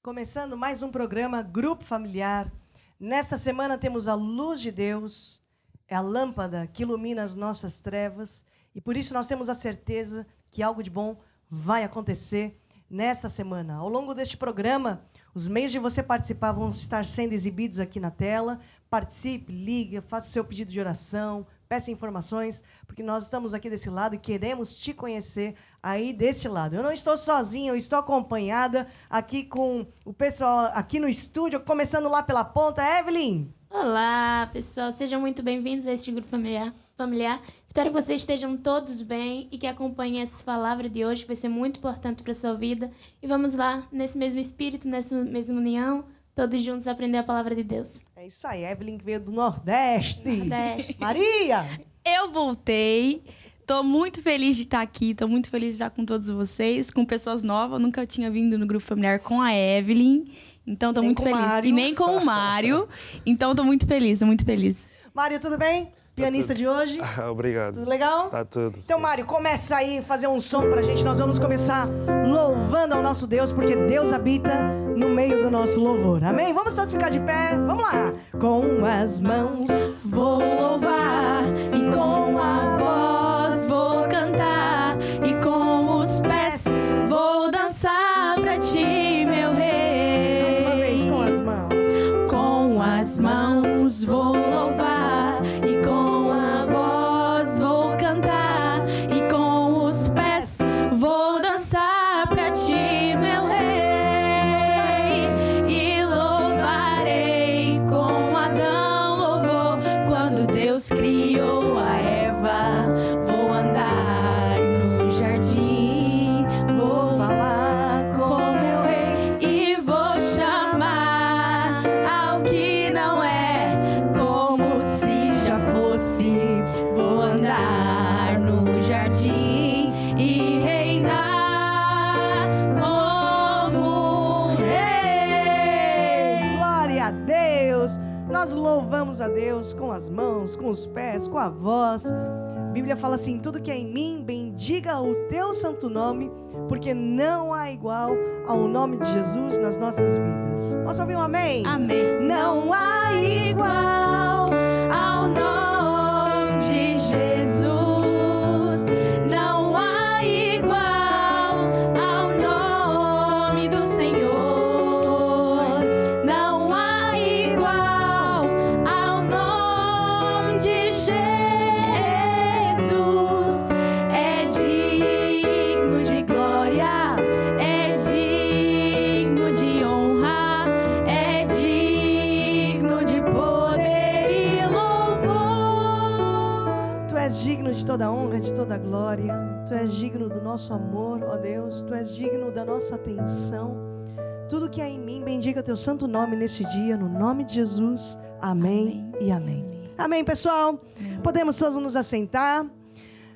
Começando mais um programa Grupo Familiar. Nesta semana temos a luz de Deus, é a lâmpada que ilumina as nossas trevas, e por isso nós temos a certeza que algo de bom vai acontecer nesta semana. Ao longo deste programa, os meios de você participar vão estar sendo exibidos aqui na tela. Participe, ligue, faça o seu pedido de oração, peça informações, porque nós estamos aqui desse lado e queremos te conhecer aí deste lado. Eu não estou sozinha, eu estou acompanhada aqui com o pessoal aqui no estúdio, começando lá pela ponta. Evelyn! Olá, pessoal. Sejam muito bem-vindos a este grupo familiar. Espero que vocês estejam todos bem e que acompanhem essa palavra de hoje, que vai ser muito importante para a sua vida. E vamos lá, nesse mesmo espírito, nessa mesma união, todos juntos aprender a palavra de Deus. É isso aí, Evelyn que veio do Nordeste. Maria! Eu voltei. Tô muito feliz de estar aqui, tô muito feliz de estar com todos vocês, com pessoas novas. Eu nunca tinha vindo no grupo familiar com a Evelyn, então tô muito feliz. E nem com o Mário, então tô muito feliz, tô muito feliz. Mário, tudo bem? Pianista de hoje? Obrigado. Tudo legal? Tá tudo. Então, sim. Mário, começa aí a fazer um som pra gente. Nós vamos começar louvando ao nosso Deus, porque Deus habita no meio do nosso louvor. Amém? Vamos todos ficar de pé? Vamos lá. Com as mãos Vou louvar e com a voz vou cantar e com os pés vou dançar pra ti, meu rei. mais uma vez, com as mãos. Com as mãos vou louvar e com a voz vou cantar e com os pés vou dançar pra ti, meu rei. E louvarei como Adão louvou quando Deus criou a Eva. Vou andar no jardim, vou falar com meu rei e vou chamar ao que não é como se já fosse. Vou andar no jardim e reinar como rei. Glória a Deus! Nós louvamos a Deus com as mãos, com os pés, com a voz. A Bíblia fala assim: tudo que é em mim, bendiga o teu santo nome, porque não há igual ao nome de Jesus nas nossas vidas. Posso ouvir um amém? Amém. Não há Igual ao nome de Jesus, não há igual ao nome do Senhor, não há igual ao nome de Jesus. É digno de glória, é digno de honra, é digno de poder e louvor. Tu és digno de toda honra, de toda glória. Tu és digno do nosso amor, ó Deus. Tu és digno da nossa atenção. Tudo que há em mim, bendiga teu santo nome neste dia, no nome de Jesus. Amém, e amém. Amém, pessoal? Podemos todos nos assentar.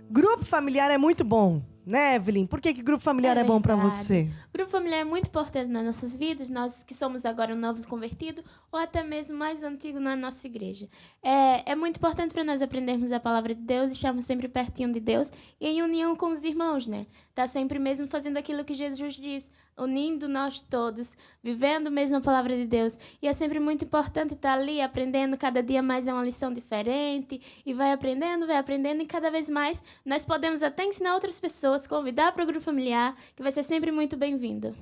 Grupo familiar é muito bom, né, Evelyn? Por que grupo familiar é bom para verdade. você? O grupo familiar é muito importante nas nossas vidas, nós que somos agora novos convertidos, ou até mesmo mais antigos na nossa igreja. É muito importante para nós aprendermos a palavra de Deus, estarmos sempre pertinho de Deus e em união com os irmãos, né? Tá sempre mesmo fazendo aquilo que Jesus diz, unindo nós todos, vivendo mesmo a palavra de Deus. E é sempre muito importante estar ali aprendendo, cada dia mais é uma lição diferente, e vai aprendendo, e cada vez mais nós podemos até ensinar outras pessoas, convidar para o grupo familiar, que vai ser sempre muito bem-vindo.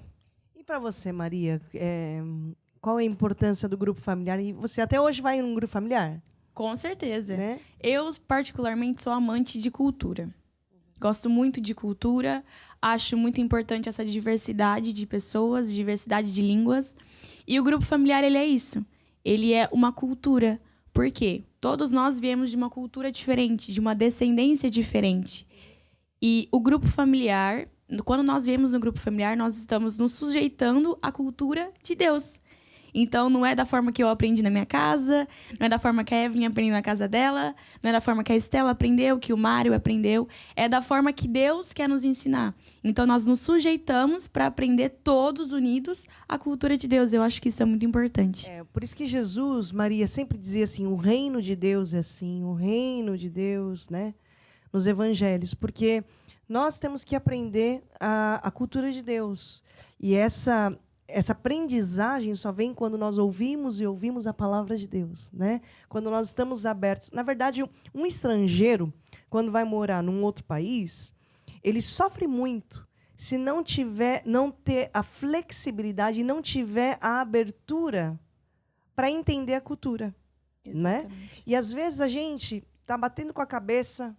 E para você, Maria, qual é a importância do grupo familiar? E você até hoje vai em um grupo familiar, Com certeza. né? Eu, particularmente, sou amante de cultura. Gosto muito de cultura, acho muito importante essa diversidade de pessoas, diversidade de línguas. E o grupo familiar, ele é isso. Ele é uma cultura. Por quê? Todos nós viemos de uma cultura diferente, de uma descendência diferente. E o grupo familiar, quando nós viemos no grupo familiar, nós estamos nos sujeitando à cultura de Deus. Então, não é da forma que eu aprendi na minha casa, não é da forma que a Evelyn aprendeu na casa dela, não é da forma que a Estela aprendeu, que o Mário aprendeu. É da forma que Deus quer nos ensinar. Então, nós nos sujeitamos para aprender todos unidos a cultura de Deus. Eu acho que isso é muito importante. Por isso que Jesus, Maria, sempre dizia assim, o reino de Deus é assim, o reino de Deus, né? Nos evangelhos, porque nós temos que aprender a cultura de Deus. E essa essa aprendizagem só vem quando nós ouvimos e ouvimos a palavra de Deus, né? Quando nós estamos abertos. Na verdade, um estrangeiro, quando vai morar num outro país, ele sofre muito se não ter a flexibilidade e não tiver a abertura para entender a cultura, né? E às vezes a gente está batendo com a cabeça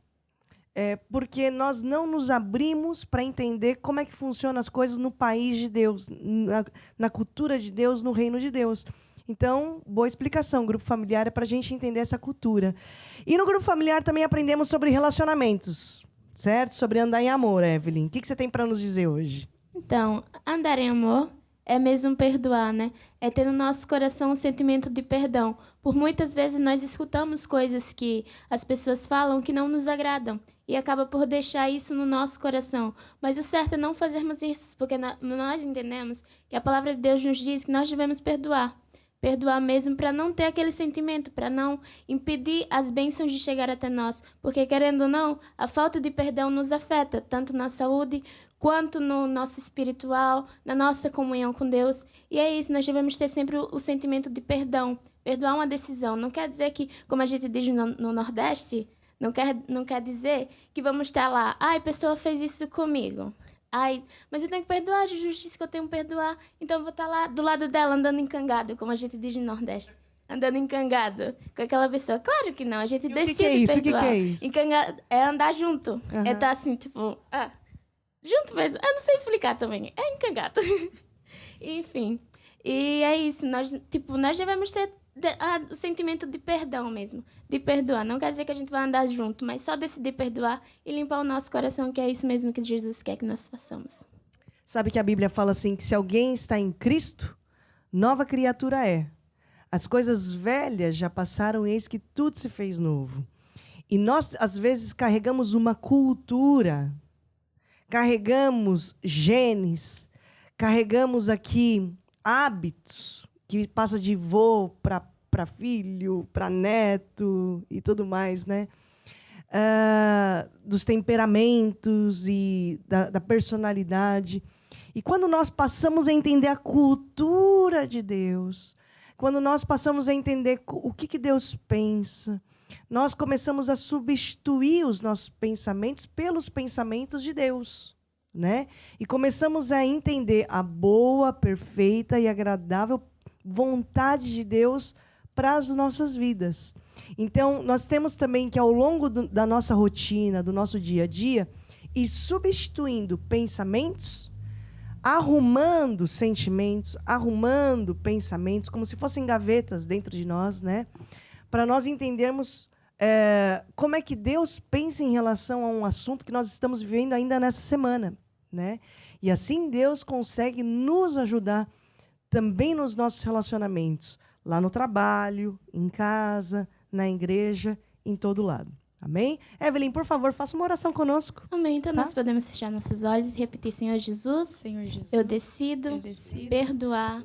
porque nós não nos abrimos para entender como é que funcionam as coisas no país de Deus, na cultura de Deus, no reino de Deus. Então, boa explicação. O grupo familiar é para a gente entender essa cultura. E no grupo familiar também aprendemos sobre relacionamentos, certo? Sobre andar em amor, Evelyn. O que você tem para nos dizer hoje? Então, andar em amor é mesmo perdoar, né? É ter no nosso coração um sentimento de perdão. Por muitas vezes nós escutamos coisas que as pessoas falam que não nos agradam e acaba por deixar isso no nosso coração. Mas o certo é não fazermos isso, porque nós entendemos que a palavra de Deus nos diz que nós devemos perdoar. Perdoar mesmo para não ter aquele sentimento, para não impedir as bênçãos de chegar até nós. Porque, querendo ou não, a falta de perdão nos afeta, tanto na saúde quanto no nosso espiritual, na nossa comunhão com Deus. E é isso, nós devemos ter sempre o sentimento de perdão. Perdoar uma decisão. Não quer dizer que, como a gente diz no Nordeste, não quer dizer que vamos estar lá, ai, a pessoa fez isso comigo. Ai, mas eu tenho que perdoar, a justiça que eu tenho que perdoar, então eu vou estar lá do lado dela, andando encangado, como a gente diz no Nordeste. Andando encangado com aquela pessoa. Claro que não, a gente decide perdoar. O que é isso? Encangado é andar junto. É estar assim, tipo, junto mesmo. Eu não sei explicar também. É encangado. Enfim. E é isso. Nós devemos ter o sentimento de perdão mesmo. De perdoar. Não quer dizer que a gente vai andar junto, mas só decidir perdoar e limpar o nosso coração, que é isso mesmo que Jesus quer que nós façamos. Sabe que a Bíblia fala assim, que se alguém está em Cristo, nova criatura é. As coisas velhas já passaram, eis que tudo se fez novo. E nós, às vezes, carregamos uma cultura, carregamos genes, carregamos aqui hábitos, que passa de vô para filho, para neto e tudo mais, né? Dos temperamentos e da personalidade. E quando nós passamos a entender a cultura de Deus, quando nós passamos a entender o que Deus pensa, nós começamos a substituir os nossos pensamentos pelos pensamentos de Deus, né? E começamos a entender a boa, perfeita e agradável vontade de Deus para as nossas vidas. Então, nós temos também que, ao longo da nossa rotina, do nosso dia a dia, ir substituindo pensamentos, arrumando sentimentos, arrumando pensamentos, como se fossem gavetas dentro de nós, né? Para nós entendermos como é que Deus pensa em relação a um assunto que nós estamos vivendo ainda nessa semana, né? E assim Deus consegue nos ajudar também nos nossos relacionamentos, lá no trabalho, em casa, na igreja, em todo lado. Amém? Evelyn, por favor, faça uma oração conosco. Amém. Então nós podemos fechar nossos olhos e repetir: Senhor Jesus, eu decido perdoar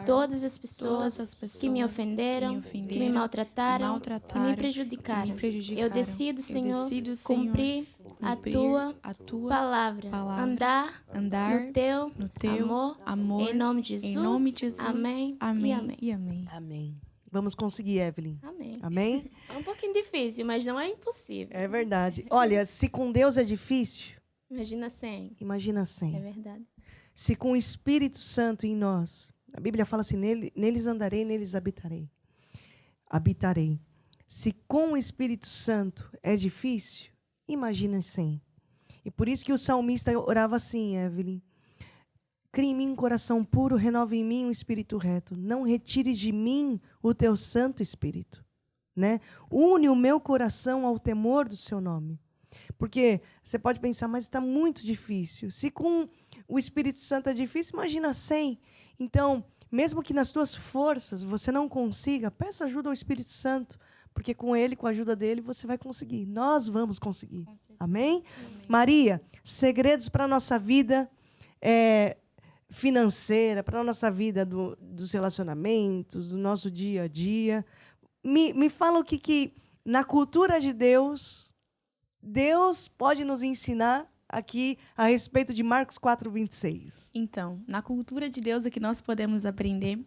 todas as pessoas que me ofenderam, que me maltrataram, que me prejudicaram. Eu decido, Senhor, cumprir a tua palavra. Andar no teu amor. Em nome de Jesus. Amém. E amém. Amém. Vamos conseguir, Evelyn. Amém. Amém? É um pouquinho difícil, mas não é impossível. É verdade. Olha, se com Deus é difícil, imagina sem. Imagina sem. É verdade. Se com o Espírito Santo em nós, a Bíblia fala assim, neles andarei, neles habitarei. Habitarei. Se com o Espírito Santo é difícil, imagina sem. E por isso que o salmista orava assim, Evelyn: cria em mim um coração puro, renova em mim um espírito reto. Não retires de mim o teu Santo Espírito. Né? Une o meu coração ao temor do seu nome. Porque você pode pensar, mas está muito difícil. Se com o Espírito Santo é difícil, imagina sem. Então, mesmo que nas tuas forças você não consiga, peça ajuda ao Espírito Santo. Porque com ele, com a ajuda dele, você vai conseguir. Nós vamos conseguir. Amém? Amém. Maria, segredos para a nossa vida financeira, para a nossa vida dos relacionamentos, do nosso dia a dia. Me fala o que na cultura de Deus pode nos ensinar aqui a respeito de Marcos 4:26. Então, na cultura de Deus, o que nós podemos aprender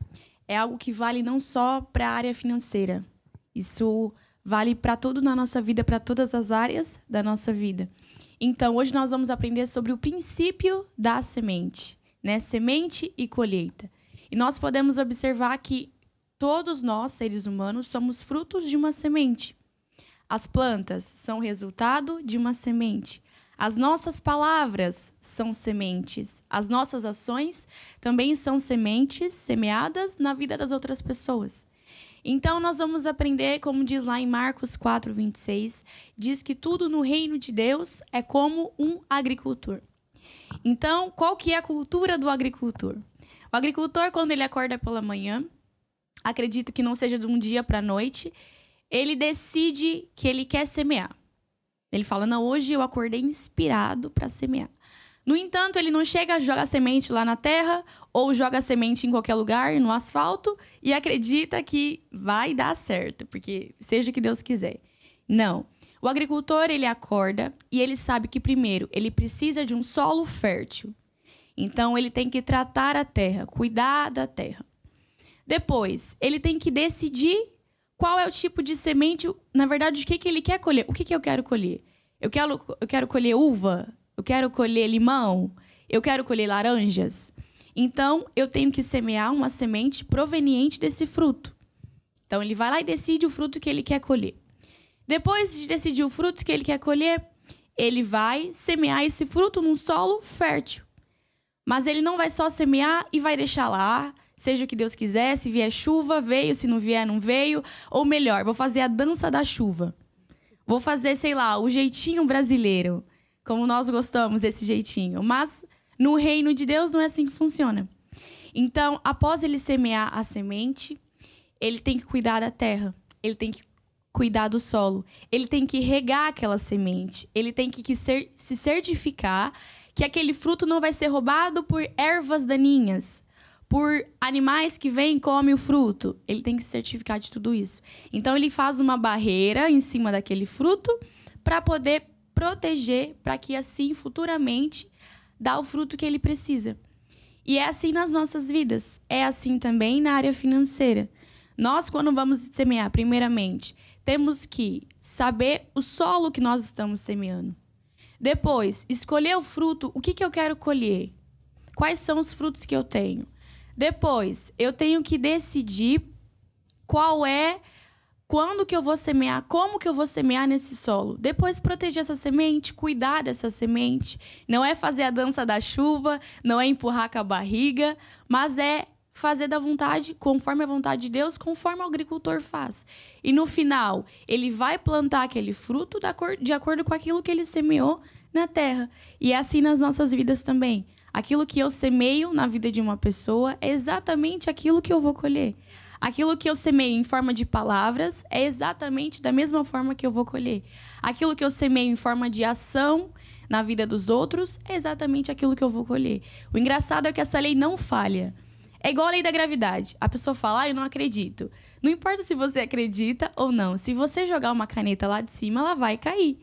é algo que vale não só para a área financeira. Isso vale para tudo na nossa vida, para todas as áreas da nossa vida. Então, hoje nós vamos aprender sobre o princípio da semente, né? Semente e colheita. E nós podemos observar que todos nós, seres humanos, somos frutos de uma semente. As plantas são resultado de uma semente. As nossas palavras são sementes. As nossas ações também são sementes semeadas na vida das outras pessoas. Então, nós vamos aprender, como diz lá em Marcos 4:26, diz que tudo no reino de Deus é como um agricultor. Então, qual que é a cultura do agricultor? O agricultor, quando ele acorda pela manhã, acredito que não seja de um dia para a noite, ele decide que ele quer semear. Ele fala, não, hoje eu acordei inspirado para semear. No entanto, ele não chega, joga a semente lá na terra ou joga a semente em qualquer lugar, no asfalto, e acredita que vai dar certo, porque seja o que Deus quiser. Não. O agricultor, ele acorda e ele sabe que, primeiro, ele precisa de um solo fértil. Então, ele tem que tratar a terra, cuidar da terra. Depois, ele tem que decidir qual é o tipo de semente, na verdade, o que ele quer colher. O que eu quero colher? Eu quero colher uva? Eu quero colher limão? Eu quero colher laranjas? Então, eu tenho que semear uma semente proveniente desse fruto. Então, ele vai lá e decide o fruto que ele quer colher. Depois de decidir o fruto que ele quer colher, ele vai semear esse fruto num solo fértil. Mas ele não vai só semear e vai deixar lá, seja o que Deus quiser, se vier chuva, veio, se não vier, não veio. Ou melhor, vou fazer a dança da chuva. Vou fazer, sei lá, o jeitinho brasileiro, como nós gostamos desse jeitinho. Mas no reino de Deus não é assim que funciona. Então, após ele semear a semente, ele tem que cuidar da terra, ele tem que cuidar do solo, ele tem que regar aquela semente, ele tem que se certificar que aquele fruto não vai ser roubado por ervas daninhas, por animais que vêm e comem o fruto. Ele tem que se certificar de tudo isso. Então, ele faz uma barreira em cima daquele fruto para poder proteger, para que assim, futuramente, dá o fruto que ele precisa. E é assim nas nossas vidas. É assim também na área financeira. Nós, quando vamos semear, primeiramente, temos que saber o solo que nós estamos semeando. Depois, escolher o fruto, o que eu quero colher? Quais são os frutos que eu tenho? Depois, eu tenho que decidir quando que eu vou semear, como que eu vou semear nesse solo. Depois, proteger essa semente, cuidar dessa semente. Não é fazer a dança da chuva, não é empurrar com a barriga, mas é fazer da vontade, conforme a vontade de Deus, conforme o agricultor faz. E no final, ele vai plantar aquele fruto de acordo com aquilo que ele semeou na terra. E é assim nas nossas vidas também. Aquilo que eu semeio na vida de uma pessoa é exatamente aquilo que eu vou colher. Aquilo que eu semeio em forma de palavras é exatamente da mesma forma que eu vou colher. Aquilo que eu semeio em forma de ação na vida dos outros é exatamente aquilo que eu vou colher. O engraçado é que essa lei não falha. É igual a lei da gravidade. A pessoa fala, eu não acredito. Não importa se você acredita ou não. Se você jogar uma caneta lá de cima, ela vai cair.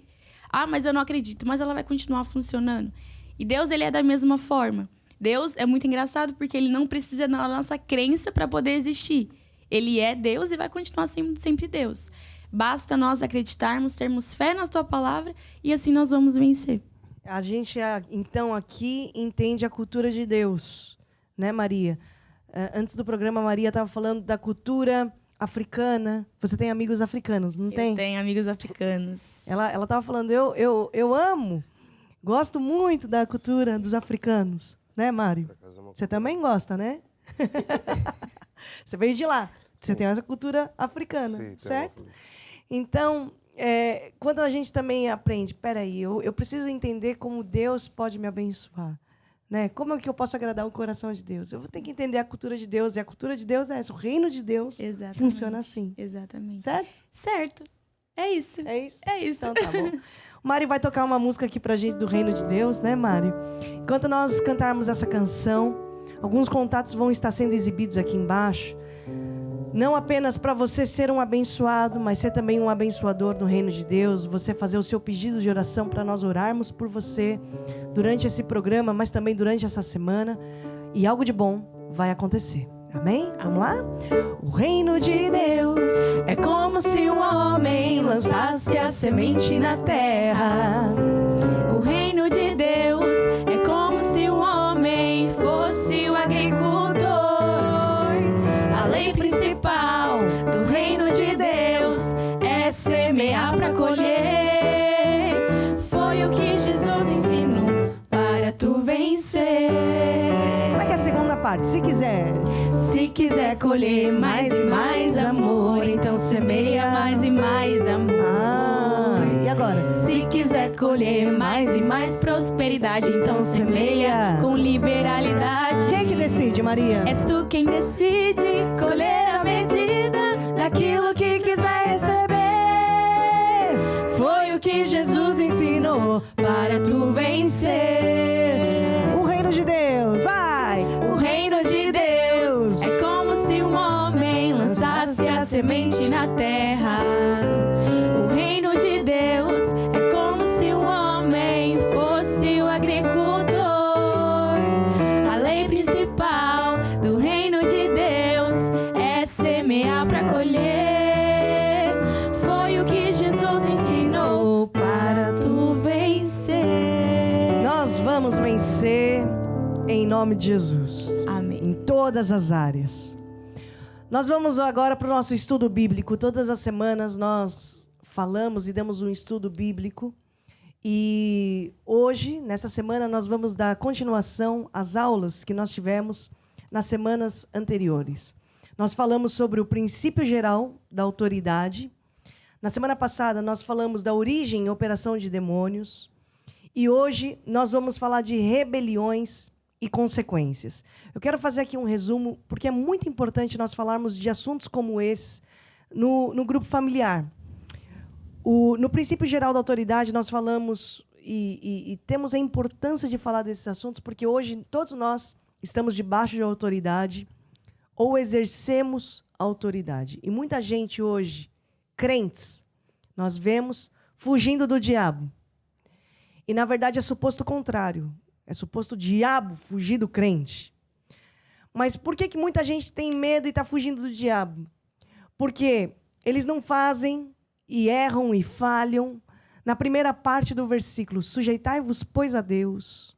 Ah, mas eu não acredito. Mas ela vai continuar funcionando. E Deus, ele é da mesma forma. Deus é muito engraçado porque ele não precisa da nossa crença para poder existir. Ele é Deus e vai continuar sendo sempre Deus. Basta nós acreditarmos, termos fé na tua palavra e assim nós vamos vencer. A gente, então, aqui entende a cultura de Deus, né, Maria? Antes do programa, a Maria estava falando da cultura africana. Você tem amigos africanos, não tem? Eu tenho amigos africanos. Ela estava falando, eu amo, gosto muito da cultura dos africanos. Né, Mário? Você também gosta, né? Você veio de lá. Você tem essa cultura africana, sim, certo? Então, quando a gente também aprende, peraí, eu preciso entender como Deus pode me abençoar. Né? Como é que eu posso agradar o coração de Deus? Eu vou ter que entender a cultura de Deus. E a cultura de Deus é essa. O reino de Deus funciona assim. Exatamente. Certo? Certo. É isso. É isso? É isso. Então tá bom. O Mário vai tocar uma música aqui pra gente do reino de Deus, né, Mário? Enquanto nós cantarmos essa canção, alguns contatos vão estar sendo exibidos aqui embaixo. Não apenas para você ser um abençoado, mas ser também um abençoador no reino de Deus. Você fazer o seu pedido de oração para nós orarmos por você durante esse programa, mas também durante essa semana. E algo de bom vai acontecer. Amém? Vamos lá? O reino de Deus é como se um homem lançasse a semente na terra. O reino de Deus é como se um homem fosse o agricultor. A lei principal do reino de Deus é semear para colher. Foi o que Jesus ensinou para tu vencer. Como é que é a segunda parte? Se quiser colher mais e mais amor, então semeia mais e mais amor. E agora? Se quiser colher mais e mais prosperidade, então semeia com liberalidade. Quem que decide, Maria? És tu quem decide colher a medida daquilo que quiser receber. Foi o que Jesus ensinou para tu vencer. O reino de Deus, vai! O reino de Deus é como se um homem lançasse a semente na terra. O reino de Deus é como se um homem fosse o agricultor. A lei principal do reino de Deus é semear para colher. Foi o que Jesus ensinou para tu vencer. Nós vamos vencer em nome de Jesus. Amém. Em todas as áreas. Nós vamos agora para o nosso estudo bíblico. Todas as semanas nós falamos e damos um estudo bíblico. E hoje, nessa semana, nós vamos dar continuação às aulas que nós tivemos nas semanas anteriores. Nós falamos sobre o princípio geral da autoridade. Na semana passada, nós falamos da origem e operação de demônios. E hoje, nós vamos falar de rebeliões e consequências. Eu quero fazer aqui um resumo, porque é muito importante nós falarmos de assuntos como esses no grupo familiar. No princípio geral da autoridade, nós falamos e temos a importância de falar desses assuntos, porque hoje todos nós estamos debaixo de autoridade ou exercemos autoridade. E muita gente hoje, crentes, nós vemos fugindo do diabo. E, na verdade, é suposto o contrário. É suposto o diabo fugir do crente. Mas por que muita gente tem medo e está fugindo do diabo? Porque eles não fazem e erram e falham. Na primeira parte do versículo, sujeitai-vos, pois, a Deus.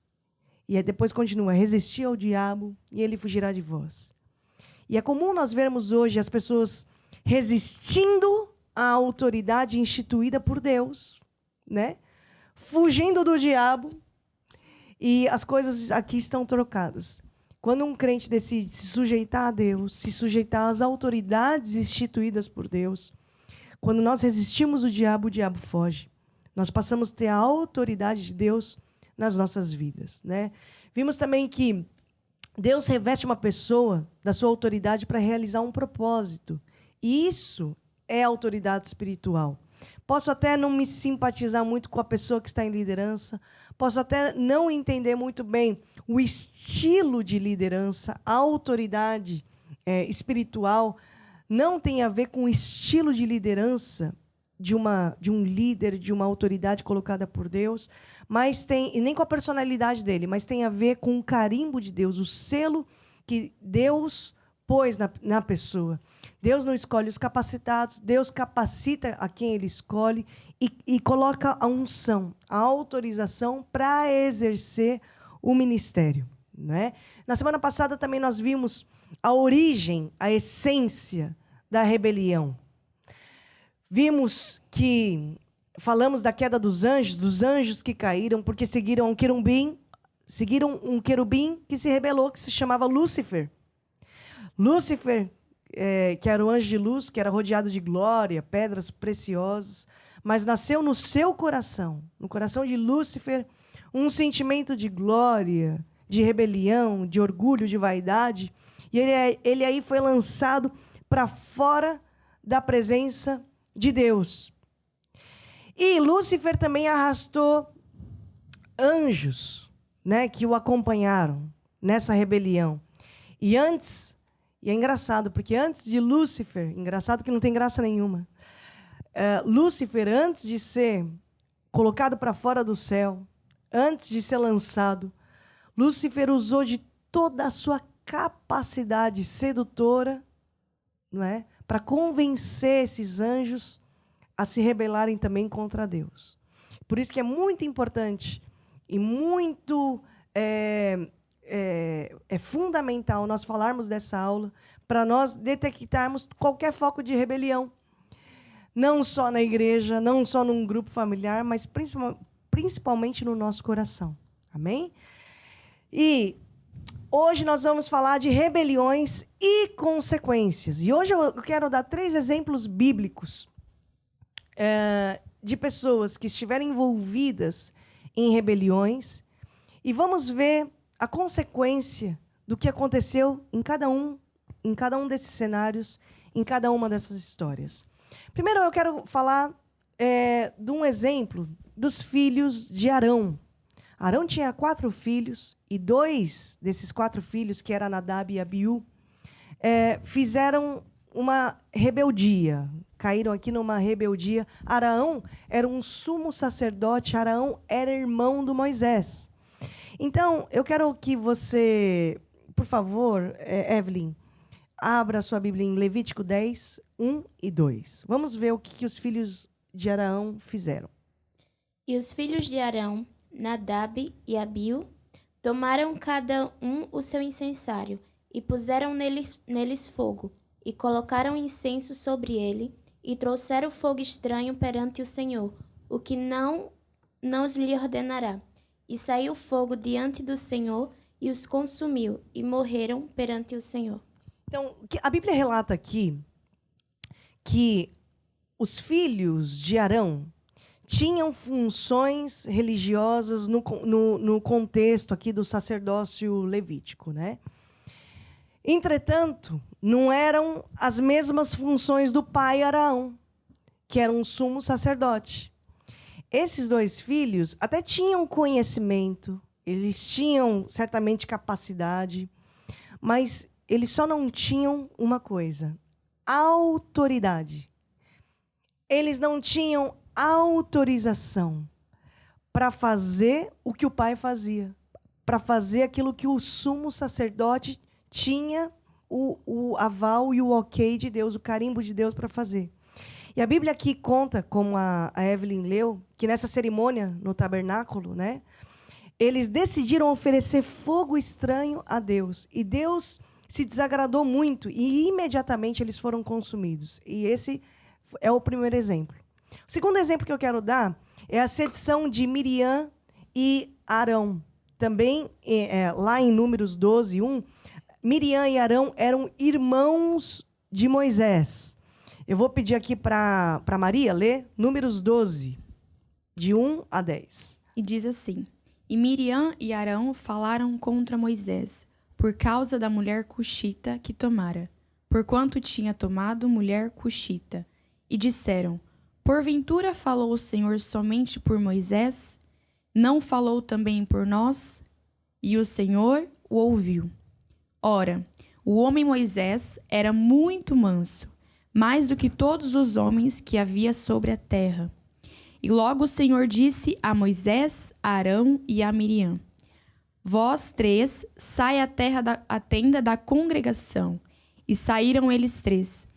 E aí depois continua, resistir ao diabo e ele fugirá de vós. E é comum nós vermos hoje as pessoas resistindo à autoridade instituída por Deus, né? Fugindo do diabo. E as coisas aqui estão trocadas. Quando um crente decide se sujeitar a Deus, se sujeitar às autoridades instituídas por Deus, quando nós resistimos o diabo foge. Nós passamos a ter a autoridade de Deus nas nossas vidas, né? Vimos também que Deus reveste uma pessoa da sua autoridade para realizar um propósito. E isso é autoridade espiritual. Posso até não me simpatizar muito com a pessoa que está em liderança, posso até não entender muito bem o estilo de liderança, a autoridade espiritual não tem a ver com o estilo de liderança de um líder, de uma autoridade colocada por Deus, mas e nem com a personalidade dele, mas tem a ver com o carimbo de Deus, o selo que Deus pôs na pessoa. Deus não escolhe os capacitados, Deus capacita a quem Ele escolhe e coloca a unção, a autorização para exercer o ministério, né? Na semana passada também nós vimos a origem, a essência da rebelião. Vimos que falamos da queda dos anjos que caíram porque seguiram um querubim que se rebelou, que se chamava Lúcifer. Lúcifer, que era o anjo de luz, que era rodeado de glória, pedras preciosas, mas nasceu no seu coração, no coração de Lúcifer, um sentimento de glória, de rebelião, de orgulho, de vaidade, e ele aí foi lançado para fora da presença de Deus. E Lúcifer também arrastou anjos, né, que o acompanharam nessa rebelião. E antes E é engraçado, porque antes de Lúcifer, engraçado que não tem graça nenhuma, Lúcifer, antes de ser colocado para fora do céu, antes de ser lançado, Lúcifer usou de toda a sua capacidade sedutora, não é, para convencer esses anjos a se rebelarem também contra Deus. Por isso que é muito importante e muito fundamental nós falarmos dessa aula para nós detectarmos qualquer foco de rebelião. Não só na igreja, não só num grupo familiar, mas principalmente no nosso coração. Amém? E hoje nós vamos falar de rebeliões e consequências. E hoje eu quero dar 3 exemplos bíblicos de pessoas que estiveram envolvidas em rebeliões. E vamos ver a consequência do que aconteceu em cada um desses cenários, em cada uma dessas histórias. Primeiro, eu quero falar de um exemplo dos filhos de Arão. Arão tinha 4 filhos, e 2 desses 4 filhos, que eram Nadab e Abiú, fizeram uma rebeldia, caíram aqui numa rebeldia. Arão era um sumo sacerdote, Arão era irmão do Moisés. Então, eu quero que você, por favor, Evelyn, abra a sua Bíblia em Levítico 10, 1 e 2. Vamos ver o que os filhos de Arão fizeram. E os filhos de Arão, Nadab e Abiú, tomaram cada um o seu incensário, e puseram neles fogo, e colocaram incenso sobre ele, e trouxeram fogo estranho perante o Senhor, o que não lhe ordenará. E saiu fogo diante do Senhor, e os consumiu, e morreram perante o Senhor. Então, a Bíblia relata aqui que os filhos de Arão tinham funções religiosas no contexto aqui do sacerdócio levítico, né? Entretanto, não eram as mesmas funções do pai Arão, que era um sumo sacerdote. Esses 2 filhos até tinham conhecimento, eles tinham certamente capacidade, mas eles só não tinham uma coisa: autoridade. Eles não tinham autorização para fazer o que o pai fazia, para fazer aquilo que o sumo sacerdote tinha o aval e o ok de Deus, o carimbo de Deus para fazer. E a Bíblia aqui conta, como a Evelyn leu, que nessa cerimônia no tabernáculo, né, eles decidiram oferecer fogo estranho a Deus. E Deus se desagradou muito e imediatamente eles foram consumidos. E esse é o primeiro exemplo. O segundo exemplo que eu quero dar é a sedição de Miriam e Arão. Também, lá em Números 12, 1, Miriam e Arão eram irmãos de Moisés. Eu vou pedir aqui para Maria ler Números 12, de 1 a 10. E diz assim: E Miriam e Arão falaram contra Moisés, por causa da mulher cuxita que tomara, porquanto tinha tomado mulher cuxita. E disseram: Porventura falou o Senhor somente por Moisés? Não falou também por nós? E o Senhor o ouviu. Ora, o homem Moisés era muito manso, mais do que todos os homens que havia sobre a terra. E logo o Senhor disse a Moisés, a Arão e a Miriam: Vós 3, sai à tenda da congregação. E saíram eles 3.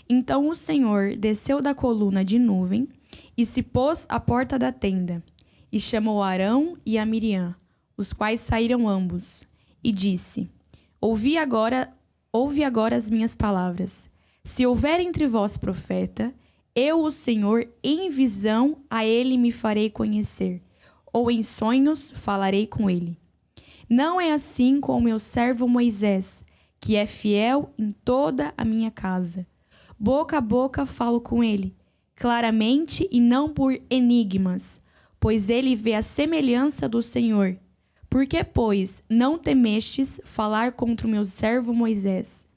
Então o Senhor desceu da coluna de nuvem e se pôs à porta da tenda. E chamou Arão e a Miriam, os quais saíram ambos. E disse: Ouve agora as minhas palavras. Se houver entre vós profeta, eu, o Senhor, em visão a ele me farei conhecer, ou em sonhos falarei com ele. Não é assim com o meu servo Moisés, que é fiel em toda a minha casa. Boca a boca falo com ele, claramente e não por enigmas, pois ele vê a semelhança do Senhor. Por que, pois, não temestes falar contra o meu servo Moisés?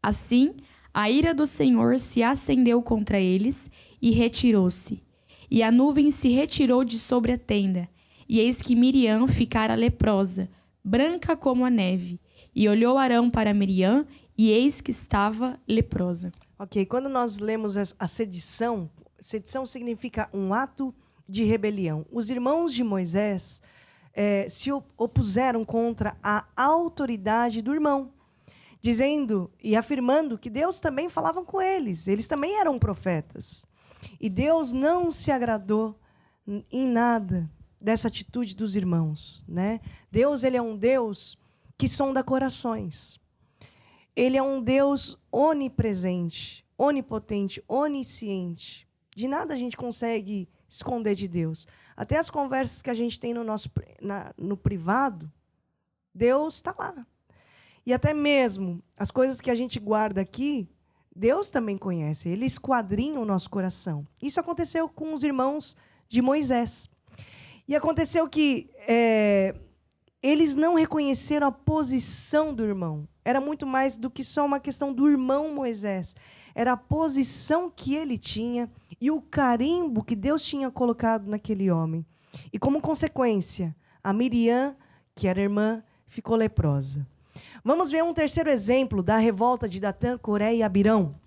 Assim, a ira do Senhor se acendeu contra eles e retirou-se. E a nuvem se retirou de sobre a tenda, e eis que Miriam ficara leprosa, branca como a neve. E olhou Arão para Miriam, e eis que estava leprosa. Ok, quando nós lemos a sedição, sedição significa um ato de rebelião. Os irmãos de Moisés se opuseram contra a autoridade do irmão, dizendo e afirmando que Deus também falava com eles. Eles também eram profetas. E Deus não se agradou em nada dessa atitude dos irmãos, né? Deus, ele é um Deus que sonda corações. Ele é um Deus onipresente, onipotente, onisciente. De nada a gente consegue esconder de Deus. Até as conversas que a gente tem no privado, Deus está lá. E até mesmo as coisas que a gente guarda aqui, Deus também conhece. Ele esquadrinha o nosso coração. Isso aconteceu com os irmãos de Moisés. E aconteceu que eles não reconheceram a posição do irmão. Era muito mais do que só uma questão do irmão Moisés. Era a posição que ele tinha e o carimbo que Deus tinha colocado naquele homem. E como consequência, a Miriam, que era irmã, ficou leprosa. Vamos ver um terceiro exemplo da revolta de Datã, Coré e Abirão.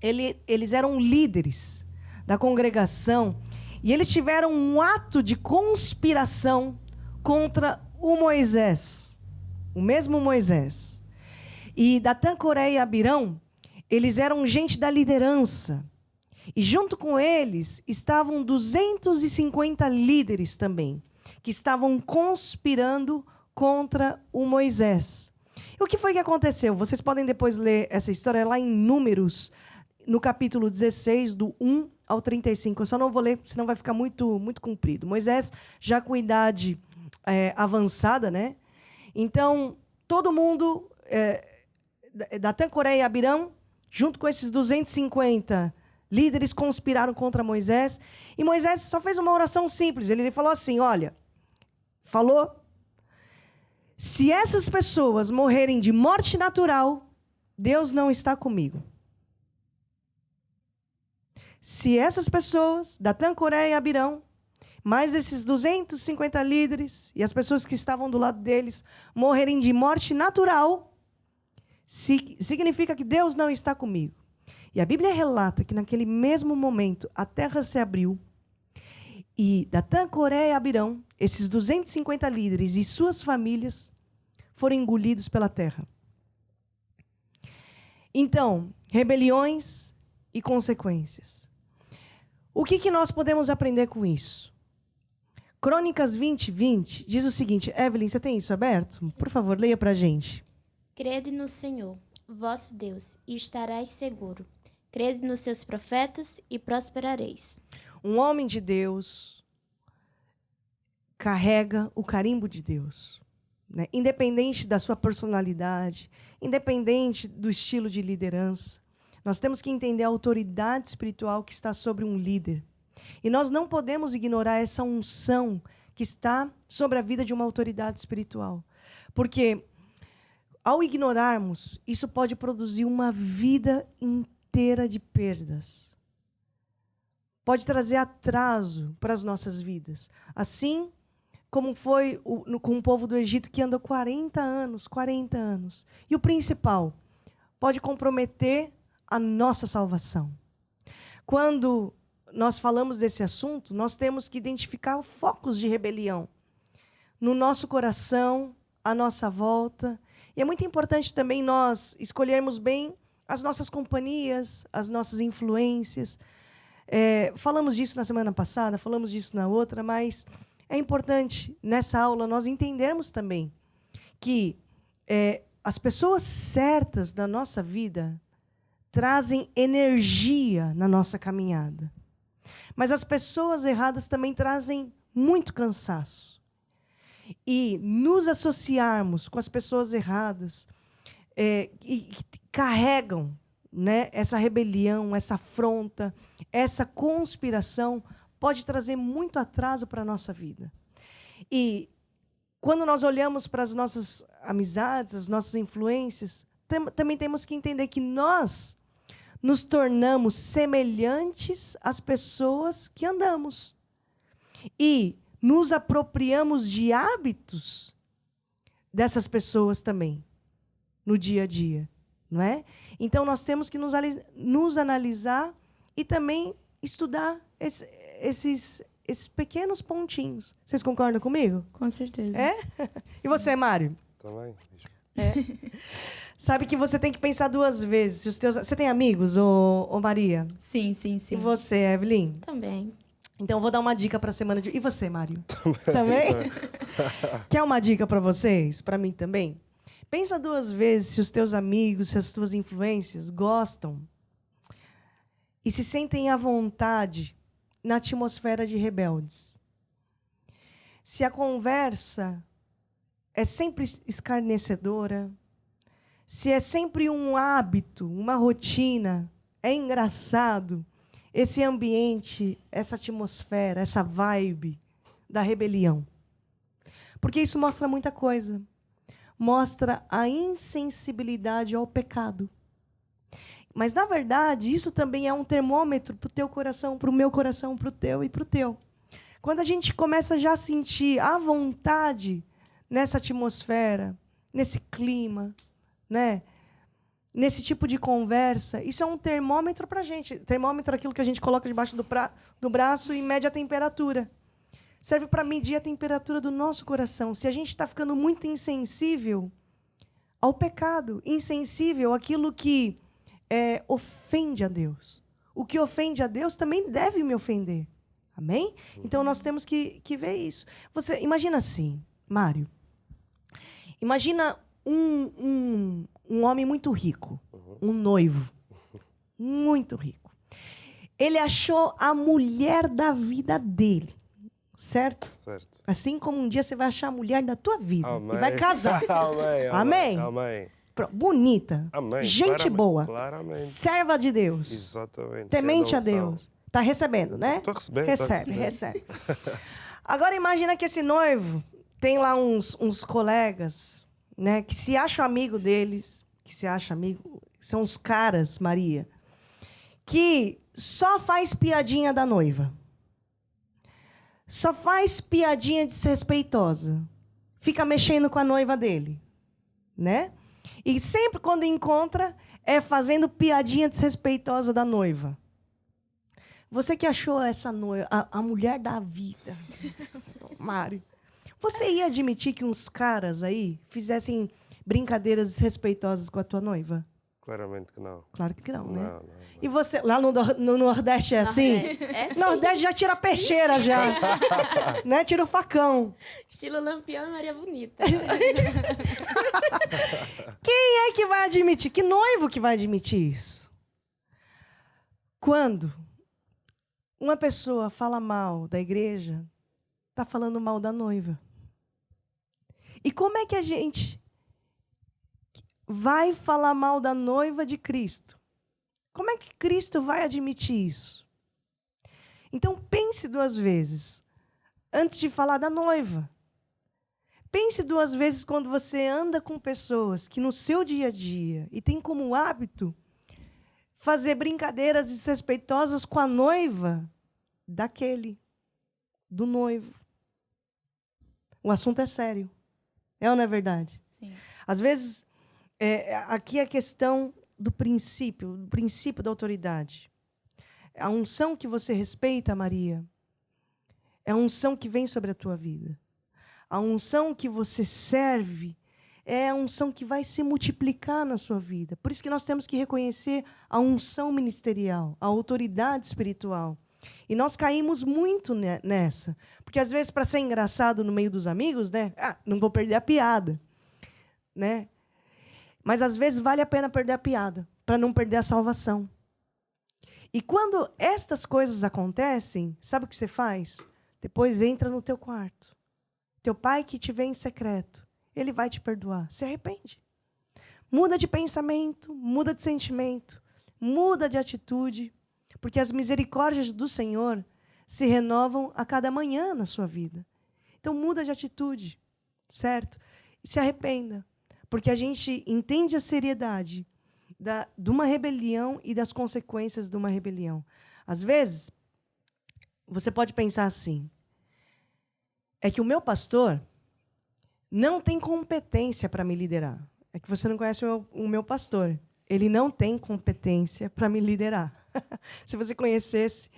Eles eram líderes da congregação e eles tiveram um ato de conspiração contra o Moisés, o mesmo Moisés. E Datã, Coré e Abirão, eles eram gente da liderança. E junto com eles estavam 250 líderes também, que estavam conspirando contra o Moisés. E o que foi que aconteceu? Vocês podem depois ler essa história lá em Números, no capítulo 16, do 1 ao 35. Eu só não vou ler, senão vai ficar muito, muito comprido. Moisés, já com idade avançada, né? Então, todo mundo, Datã, Coré e Abirão, junto com esses 250 líderes, conspiraram contra Moisés. E Moisés só fez uma oração simples. Ele falou assim, olha, se essas pessoas morrerem de morte natural, Deus não está comigo. Se essas pessoas, Datã, Coré e Abirão, mais esses 250 líderes e as pessoas que estavam do lado deles, morrerem de morte natural, significa que Deus não está comigo. E a Bíblia relata que naquele mesmo momento a terra se abriu e Datã, Coré e Abirão, esses 250 líderes e suas famílias, foram engolidos pela terra. Então, rebeliões e consequências. O que nós podemos aprender com isso? Crônicas 20:20 diz o seguinte. Evelyn, você tem isso aberto? Por favor, leia para a gente. Crede no Senhor, vosso Deus, e estarás seguro. Crede nos seus profetas e prosperareis. Um homem de Deus carrega o carimbo de Deus, né? Independente da sua personalidade, independente do estilo de liderança. Nós temos que entender a autoridade espiritual que está sobre um líder. E nós não podemos ignorar essa unção que está sobre a vida de uma autoridade espiritual. Porque, ao ignorarmos, isso pode produzir uma vida inteira de perdas. Pode trazer atraso para as nossas vidas. Assim como foi com o povo do Egito, que andou 40 anos. E o principal, pode comprometer a nossa salvação. Quando nós falamos desse assunto, nós temos que identificar focos de rebelião no nosso coração, à nossa volta. E é muito importante também nós escolhermos bem as nossas companhias, as nossas influências. Falamos disso na semana passada, falamos disso na outra, mas é importante, nessa aula, nós entendermos também que as pessoas certas da nossa vida trazem energia na nossa caminhada. Mas as pessoas erradas também trazem muito cansaço. E nos associarmos com as pessoas erradas e carregam, né, essa rebelião, essa afronta, essa conspiração, pode trazer muito atraso para a nossa vida. E quando nós olhamos para as nossas amizades, as nossas influências, também temos que entender que nós nos tornamos semelhantes às pessoas que andamos. E nos apropriamos de hábitos dessas pessoas também, no dia a dia. não é? Então, nós temos que nos analisar e também estudar esses pequenos pontinhos. Vocês concordam comigo? Com certeza. É? E você, Mário? Também. Sabe que você tem que pensar duas vezes. Se os teus... Você tem amigos, ô Maria? Sim, sim, sim. E você, Evelyn? Também. Então, eu vou dar uma dica para a semana de... E você, Mário? Também? Quer uma dica para vocês? Para mim também? Pensa duas vezes se os teus amigos, se as tuas influências gostam e se sentem à vontade na atmosfera de rebeldes. Se a conversa é sempre escarnecedora, se é sempre um hábito, uma rotina, é engraçado, esse ambiente, essa atmosfera, essa vibe da rebelião. Porque isso mostra muita coisa. Mostra a insensibilidade ao pecado. Mas, na verdade, isso também é um termômetro para o teu coração, para o meu coração, para o teu e para o teu. Quando a gente começa já a sentir a vontade nessa atmosfera, nesse clima, né? Nesse tipo de conversa, isso é um termômetro para a gente. Termômetro é aquilo que a gente coloca debaixo do braço e mede a temperatura. Serve para medir a temperatura do nosso coração. Se a gente está ficando muito insensível ao pecado, insensível àquilo que ofende a Deus. O que ofende a Deus também deve me ofender. Amém? Então, nós temos que ver isso. Você imagina assim, Mário. Imagina um homem muito rico, um noivo, muito rico. Ele achou a mulher da vida dele, certo? Certo. Assim como um dia você vai achar a mulher da tua vida Amém. e vai casar. Amém. Amém? Amém. Bonita, Amém. gente Claramente, boa, claramente. serva de Deus, Exatamente. temente a Cheia da unção. Deus. Está recebendo, né? Estou recebendo. Recebe. Agora imagina que esse noivo tem lá uns colegas, né, que se acham amigo deles, são os caras, Maria, que só faz piadinha da noiva. Só faz piadinha desrespeitosa. Fica mexendo com a noiva dele, né? E sempre quando encontra é fazendo piadinha desrespeitosa da noiva. Você que achou essa noiva, a mulher da vida, Mário, você ia admitir que uns caras aí fizessem brincadeiras desrespeitosas com a tua noiva? Claramente que não. Claro que não, né? Não. E você, lá no Nordeste é assim? Nordeste. É sim. Nordeste já tira a peixeira, já. Né? Tira o facão. Estilo Lampião e Maria Bonita. Quem é que vai admitir? Que noivo que vai admitir isso? Quando uma pessoa fala mal da igreja, está falando mal da noiva. E como é que a gente vai falar mal da noiva de Cristo? Como é que Cristo vai admitir isso? Então, pense duas vezes antes de falar da noiva. Pense duas vezes quando você anda com pessoas que no seu dia a dia e tem como hábito fazer brincadeiras desrespeitosas com a noiva do noivo. O assunto é sério. É ou não é verdade? Sim. Às vezes, aqui é a questão do princípio da autoridade. A unção que você respeita, Maria, é a unção que vem sobre a tua vida. A unção que você serve é a unção que vai se multiplicar na sua vida. Por isso que nós temos que reconhecer a unção ministerial, a autoridade espiritual. E nós caímos muito nessa. Porque, às vezes, para ser engraçado no meio dos amigos, né? Não vou perder a piada. Né? Mas, às vezes, vale a pena perder a piada, para não perder a salvação. E quando estas coisas acontecem, sabe o que você faz? Depois entra no teu quarto. Teu pai que te vê em secreto, ele vai te perdoar. Se arrepende. Muda de pensamento, muda de sentimento, muda de atitude. Porque as misericórdias do Senhor se renovam a cada manhã na sua vida. Então, muda de atitude, certo? E se arrependa. Porque a gente entende a seriedade de uma rebelião e das consequências de uma rebelião. Às vezes, você pode pensar assim, é que o meu pastor não tem competência para me liderar. É que você não conhece o meu pastor. ele não tem competência para me liderar. Se você conhecesse,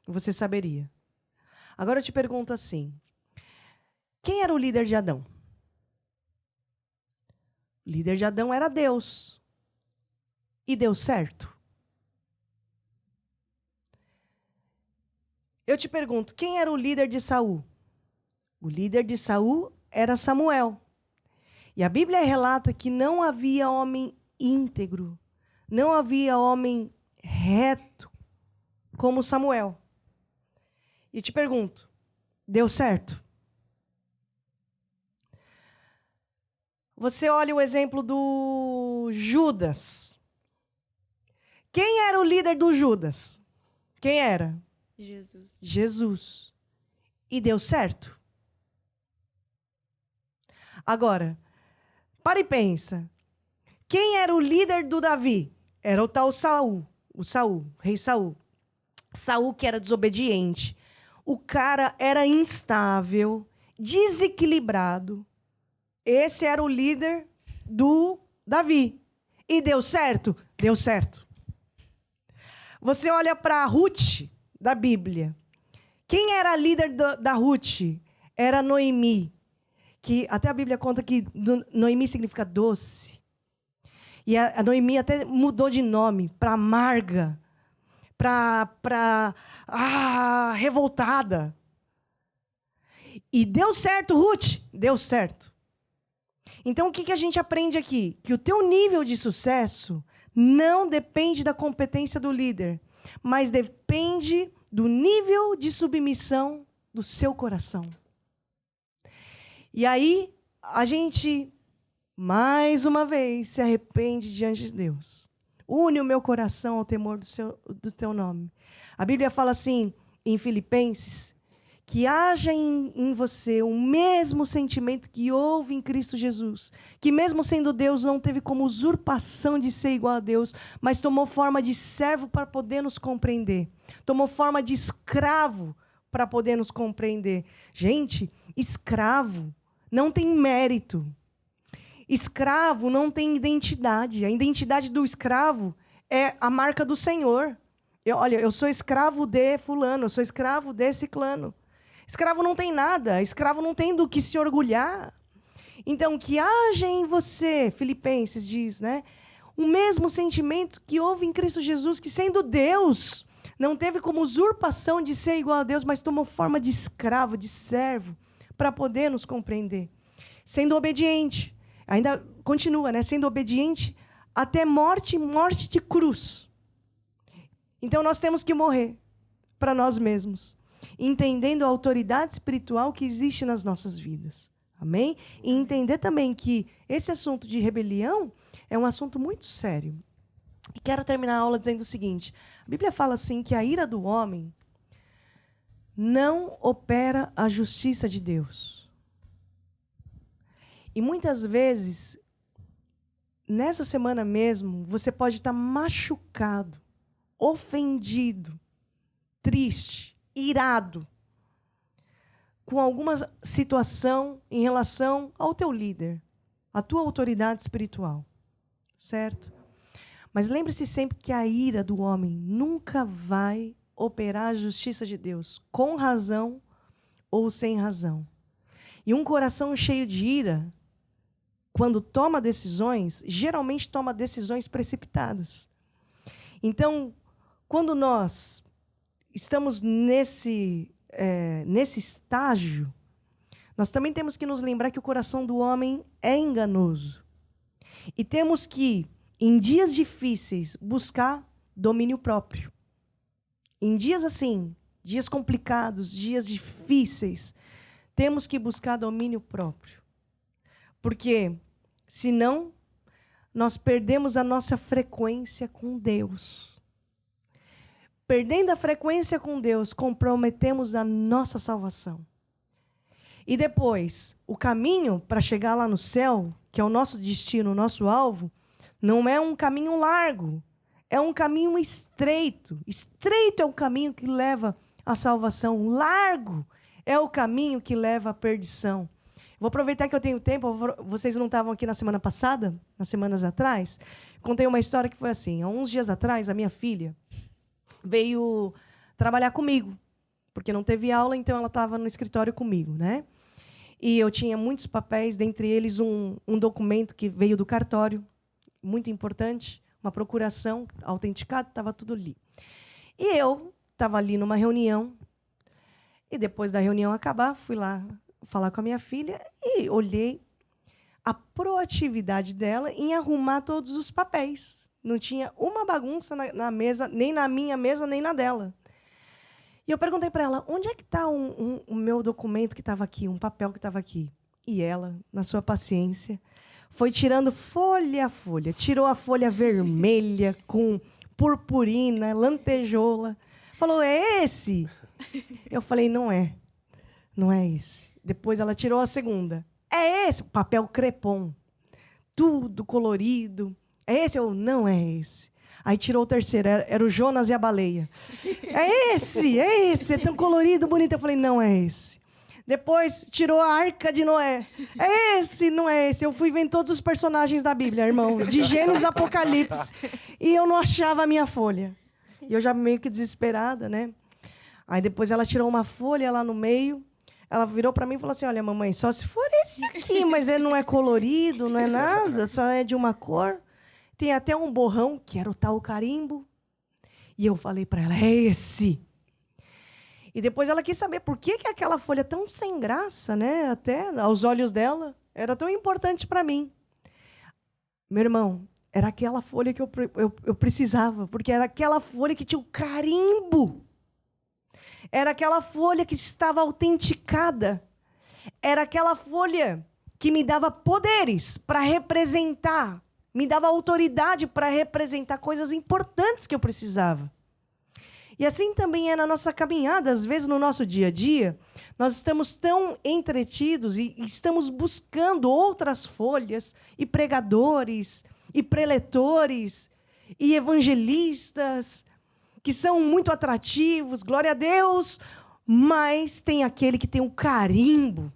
você saberia. Agora eu te pergunto assim, quem era o líder de Adão? O líder de Adão era Deus. E deu certo? Eu te pergunto, quem era o líder de Saul? O líder de Saul era Samuel. E a Bíblia relata que não havia homem íntegro, não havia homem reto como Samuel. E te pergunto, deu certo? Você olha o exemplo do Judas. Quem era o líder do Judas? Quem era? Jesus. Jesus. E deu certo? Agora, para e pensa. Quem era o líder do Davi? Era o tal Saul. O Saul, rei Saul. Saul que era desobediente. O cara era instável, desequilibrado. Esse era o líder do Davi. E deu certo? Deu certo. Você olha para Ruth, da Bíblia. Quem era a líder da Ruth? Era Noemi. Que até a Bíblia conta que Noemi significa doce. E a Noemi até mudou de nome para amarga, para revoltada. E deu certo, Ruth? Deu certo. Então, o que a gente aprende aqui? Que o teu nível de sucesso não depende da competência do líder, mas depende do nível de submissão do seu coração. E aí, a gente, mais uma vez, se arrepende diante de Deus. Une o meu coração ao temor do teu nome. A Bíblia fala assim, em Filipenses, que haja em você o mesmo sentimento que houve em Cristo Jesus, que mesmo sendo Deus, não teve como usurpação de ser igual a Deus, mas tomou forma de servo para poder nos compreender. Tomou forma de escravo para poder nos compreender. Gente, escravo não tem mérito. Escravo não tem identidade. A identidade do escravo é a marca do Senhor. Olha, eu sou escravo de fulano, eu sou escravo de ciclano. Escravo não tem nada, escravo não tem do que se orgulhar. Então, que haja em você, Filipenses diz, né? O mesmo sentimento que houve em Cristo Jesus, que sendo Deus, não teve como usurpação de ser igual a Deus, mas tomou forma de escravo, de servo, para poder nos compreender. Sendo obediente, ainda continua, né? Sendo obediente até morte de cruz. Então, nós temos que morrer para nós mesmos, entendendo a autoridade espiritual que existe nas nossas vidas. Amém? E entender também que esse assunto de rebelião é um assunto muito sério. E quero terminar a aula dizendo o seguinte. A Bíblia fala assim que a ira do homem não opera a justiça de Deus. E muitas vezes, nessa semana mesmo, você pode estar machucado, ofendido, triste, irado com alguma situação em relação ao teu líder, à tua autoridade espiritual, certo? Mas lembre-se sempre que a ira do homem nunca vai operar a justiça de Deus, com razão ou sem razão. E um coração cheio de ira, quando toma decisões, geralmente toma decisões precipitadas. Então, quando nós estamos nesse estágio, nós também temos que nos lembrar que o coração do homem é enganoso. E temos que, em dias difíceis, buscar domínio próprio. Em dias assim, dias complicados, dias difíceis, temos que buscar domínio próprio. Porque, senão, nós perdemos a nossa frequência com Deus. Perdendo a frequência com Deus, comprometemos a nossa salvação. E depois, o caminho para chegar lá no céu, que é o nosso destino, o nosso alvo, não é um caminho largo, é um caminho estreito. Estreito é o caminho que leva à salvação, largo é o caminho que leva à perdição. Vou aproveitar que eu tenho tempo. Vocês não estavam aqui na semana passada, nas semanas atrás. Contei uma história que foi assim. Há uns dias atrás, a minha filha veio trabalhar comigo, porque não teve aula, então ela estava no escritório comigo, né? E eu tinha muitos papéis, dentre eles um documento que veio do cartório, muito importante, uma procuração autenticada, estava tudo ali. E eu estava ali numa reunião, e depois da reunião acabar, fui lá falar com a minha filha e olhei a proatividade dela em arrumar todos os papéis. Não tinha uma bagunça na mesa, nem na minha mesa, nem na dela. E eu perguntei para ela, onde é que está o meu documento que estava aqui, um papel que estava aqui? E ela, na sua paciência, foi tirando folha a folha. Tirou a folha vermelha com purpurina, lantejoula. Falou, é esse? Eu falei, não é. Não é esse. Depois ela tirou a segunda. É esse, papel crepom. Tudo colorido. É esse? Eu, não é esse. Aí tirou o terceiro, era o Jonas e a baleia. É esse, é tão colorido, bonito. Eu falei, não é esse. Depois tirou a Arca de Noé. É esse, não é esse. Eu fui vendo todos os personagens da Bíblia, irmão, de Gênesis a Apocalipse. E eu não achava a minha folha. E eu já meio que desesperada, né? Aí depois ela tirou uma folha lá no meio. Ela virou para mim e falou assim, olha, mamãe, só se for esse aqui, mas ele não é colorido, não é nada, só é de uma cor. Tem até um borrão, que era o tal carimbo. E eu falei para ela, é esse. E depois ela quis saber por que aquela folha tão sem graça, né? Até aos olhos dela, era tão importante para mim. Meu irmão, era aquela folha que eu precisava, porque era aquela folha que tinha o carimbo. Era aquela folha que estava autenticada. Era aquela folha que me dava poderes para representar, me dava autoridade para representar coisas importantes que eu precisava. E assim também é na nossa caminhada, às vezes no nosso dia a dia, nós estamos tão entretidos e estamos buscando outras folhas, e pregadores, e preletores, e evangelistas, que são muito atrativos, glória a Deus, mas tem aquele que tem um carimbo,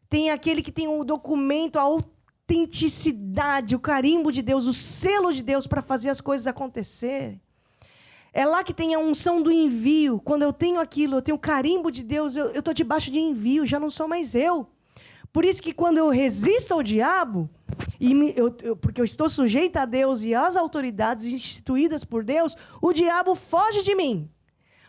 tem aquele que tem um documento, a autenticidade, o carimbo de Deus, o selo de Deus para fazer as coisas acontecerem. É lá que tem a unção do envio. Quando eu tenho aquilo, eu tenho o carimbo de Deus, eu estou debaixo de envio, já não sou mais eu. Por isso que quando eu resisto ao diabo, porque eu estou sujeita a Deus e às autoridades instituídas por Deus, o diabo foge de mim.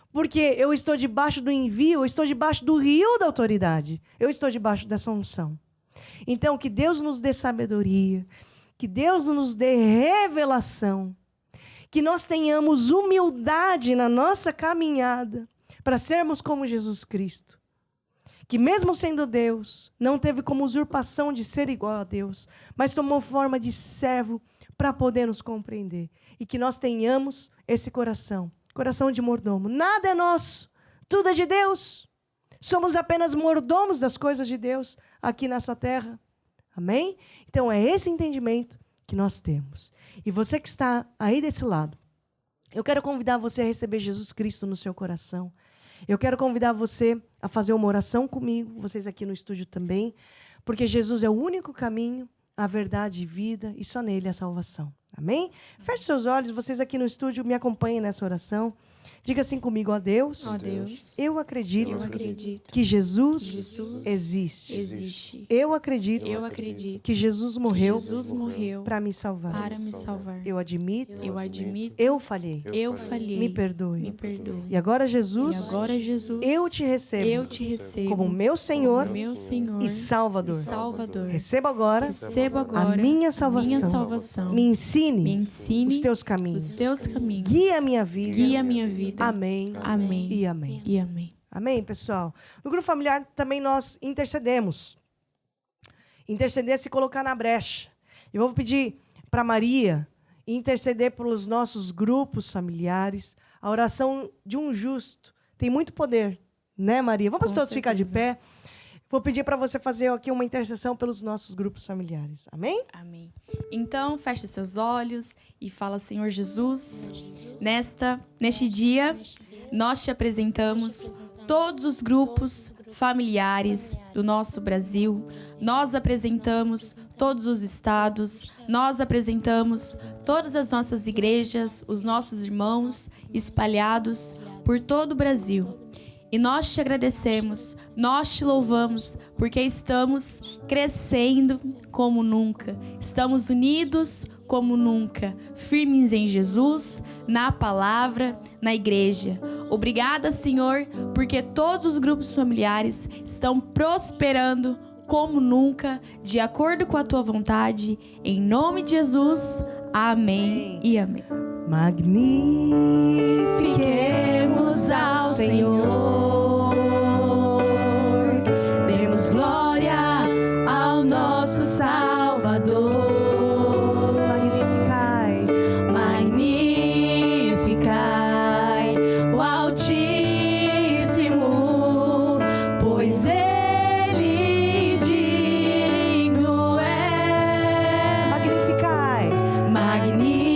Porque eu estou debaixo do envio, eu estou debaixo do rio da autoridade. Eu estou debaixo dessa unção. Então, que Deus nos dê sabedoria, que Deus nos dê revelação, que nós tenhamos humildade na nossa caminhada para sermos como Jesus Cristo. Que mesmo sendo Deus, não teve como usurpação de ser igual a Deus, mas tomou forma de servo para poder nos compreender. E que nós tenhamos esse coração de mordomo. Nada é nosso, tudo é de Deus. Somos apenas mordomos das coisas de Deus aqui nessa terra. Amém? Então é esse entendimento que nós temos. E você que está aí desse lado, eu quero convidar você a receber Jesus Cristo no seu coração. Eu quero convidar você a fazer uma oração comigo, vocês aqui no estúdio também, porque Jesus é o único caminho, a verdade e vida, e só nele a salvação. Amém? Feche seus olhos, vocês aqui no estúdio me acompanhem nessa oração. Diga assim comigo, ó Deus, eu acredito que Jesus existe. Eu acredito que Jesus morreu para me salvar. Eu admito, eu falhei. Me perdoe. E agora, Jesus, eu te recebo como meu Senhor e Salvador. Receba agora a minha salvação. Me ensine os teus caminhos. Guia a minha vida. Amém. E amém. Amém, pessoal? No grupo familiar também nós intercedemos. Interceder é se colocar na brecha. Eu vou pedir para Maria interceder pelos nossos grupos familiares. A oração de um justo tem muito poder, né, Maria? Vamos todos ficar de pé. Vou pedir para você fazer aqui uma intercessão pelos nossos grupos familiares. Amém? Amém. Então, feche seus olhos e fala, Senhor Jesus, neste dia, nós te apresentamos todos os grupos familiares do nosso Brasil. Nós apresentamos todos os estados, nós apresentamos todas as nossas igrejas, os nossos irmãos espalhados por todo o Brasil. E nós te agradecemos, nós te louvamos, porque estamos crescendo como nunca, estamos unidos como nunca, firmes em Jesus, na palavra, na igreja. Obrigada, Senhor, porque todos os grupos familiares estão prosperando como nunca, de acordo com a tua vontade. Em nome de Jesus, amém e amém. Magnifiquemos ao Senhor, demos glória ao nosso Salvador. Magnificai, magnificai o Altíssimo, pois Ele digno é. Magnificai, magnificai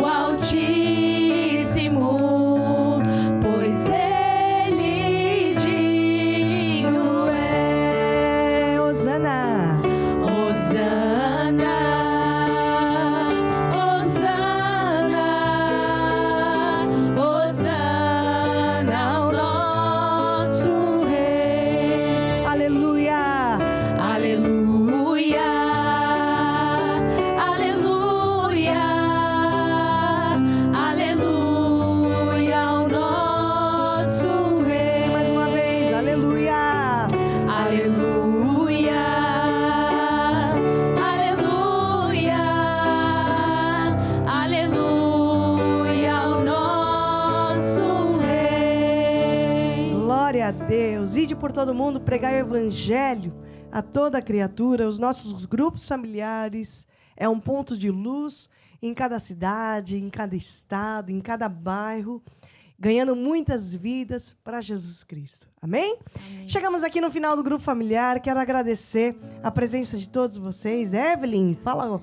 o Altíssimo, pois Ele digno é. Hosana, Hosana, Hosana, Hosana ao nosso Rei. Aleluia, aleluia, aleluia, aleluia ao nosso Rei. Mais uma vez, aleluia, aleluia, aleluia, aleluia ao nosso Rei. Glória a Deus. Ide por todo mundo, pregai o evangelho a toda criatura. Os nossos grupos familiares é um ponto de luz em cada cidade, em cada estado, em cada bairro, ganhando muitas vidas para Jesus Cristo. Amém? Chegamos aqui no final do grupo familiar. Quero agradecer a presença de todos vocês. Evelyn, fala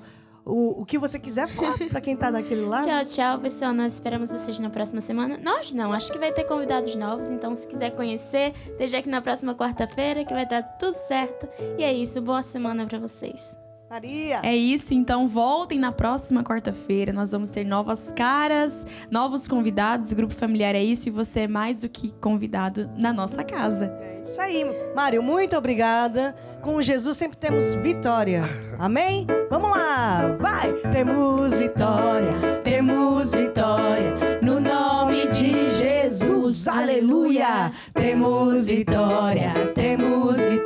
o que você quiser falar para quem está daquele lado. Tchau, tchau, pessoal. Nós esperamos vocês na próxima semana. Nós não, acho que vai ter convidados novos. Então, se quiser conhecer, esteja aqui na próxima quarta-feira, que vai dar tudo certo. E é isso. Boa semana para vocês. Maria. É isso, então voltem na próxima quarta-feira. Nós vamos ter novas caras, novos convidados. O Grupo Familiar é isso, e você é mais do que convidado na nossa casa. É isso aí. Mário, muito obrigada. Com Jesus sempre temos vitória. Amém? Vamos lá. Vai. Temos vitória. Temos vitória. No nome de Jesus. Aleluia. Temos vitória. Temos vitória.